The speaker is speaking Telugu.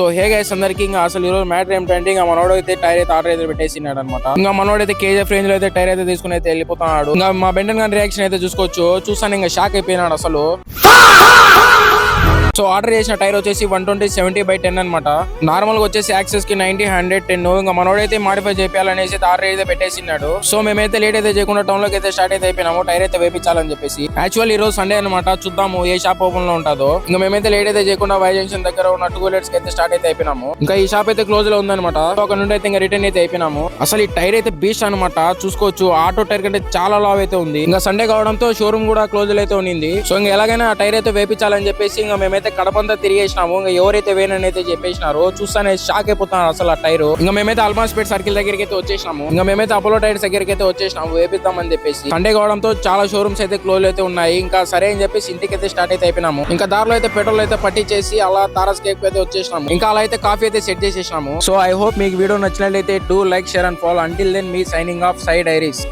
సో హే గైస్ అందరికి ఇంకా అసలు ఈ రోజు మ్యాటర్ ఏంటంటే ఇంకా మనోడు అయితే టైర్ అయితే ఆర్డర్ అయితే పెట్టేసినాడు అనమాట. ఇంకా మనోడు అయితే కేజీఎఫ్ రేంజ్ లో అయితే టైర్ అయితే తీసుకుని అయితే వెళ్ళిపోతున్నాడు. ఇంకా మా బెంటన్ గారి రియాక్షన్ అయితే చూసుకోవచ్చు. చూసాను ఇంకా షాక్ అయిపోయినాడు అసలు. సో ఆర్డర్ చేసిన టైర్ వచ్చేసి 120/70/10 అనమాట. నార్మల్ గా వచ్చేసి యాక్సెస్ కి 90/110. ఇంకా మనోడైతే మాడిఫై చేయాలనేసి ఆర్డర్ అయితే పెట్టేసినాడు. సో మేమైతే లేట్ అయితే చేయకుండా టౌన్ లోకి అయితే స్టార్ట్ అయితే అయిపోయినాము టైర్ అయితే వేపించాలని చెప్పేసి. యాక్చువల్ ఈ రోజు సండే అనమాట. చూద్దాము ఏ షాప్ ఓపెన్ లో ఉంటుందో. ఇంకా మేమైతే లేట్ అయితే చేయకుండా వై జంక్షన్ దగ్గర ఉన్న టూలెట్స్ కి అయితే స్టార్ట్ అయితే అయిపోయినాము. ఇంకా ఈ షాప్ అయితే క్లోజ్ లో ఉందన్నమాట. అక్కడ నుండి అయితే ఇంకా రిటర్న్ అయితే అయిపోయినాము. అసలు ఈ టైర్ అయితే బీస్ట్ అనమాట. చూసుకోవచ్చు ఆటో టైర్ కంటే చాలా లావ్ అయితే ఉంది. ఇంకా సండే కావడంతో షోరూమ్ కూడా క్లోజ్ అయితే ఉంది. సో ఇంకా ఎలాగైనా ఆ టైర్ అయితే వేపించాలని చెప్పేసి ఇంకా మేమైతే కడపంతా తిరిగేసినాము. ఇంకా ఎవరైతే వేనని అయితే చెప్పేసినారో చూస్తానే షాక్ అయిపోతున్నారు అసలు ఆ టైర్. ఇంకా మేమైతే అల్మాస్పేట్ సర్కిల్ దగ్గరికి అయితే వచ్చేసినాము. ఇంకా మేమైతే అపోలో టైర్స్ దగ్గరికి అయితే వచ్చేసినాము వేపిద్దామని చెప్పేసి. సండే కావడంతో చాలా షోరూమ్స్ అయితే క్లోజ్ అయితే ఉన్నాయి. ఇంకా సరే అని చెప్పేసి ఇంటికి అయితే స్టార్ట్ అయితే అయిపోయినాము. ఇంకా దారిలో అయితే పెట్రోల్ అయితే పట్టించేసి అలా తారస్ కేక్ అయితే వచ్చేసినాము. ఇంకా అలా అయితే కాఫీ అయితే సెట్ చేసేసినాము. సో ఐ హోప్ మీకు వీడియో నచ్చినట్లయితే do like share and follow. Until then me signing off Sai diaries.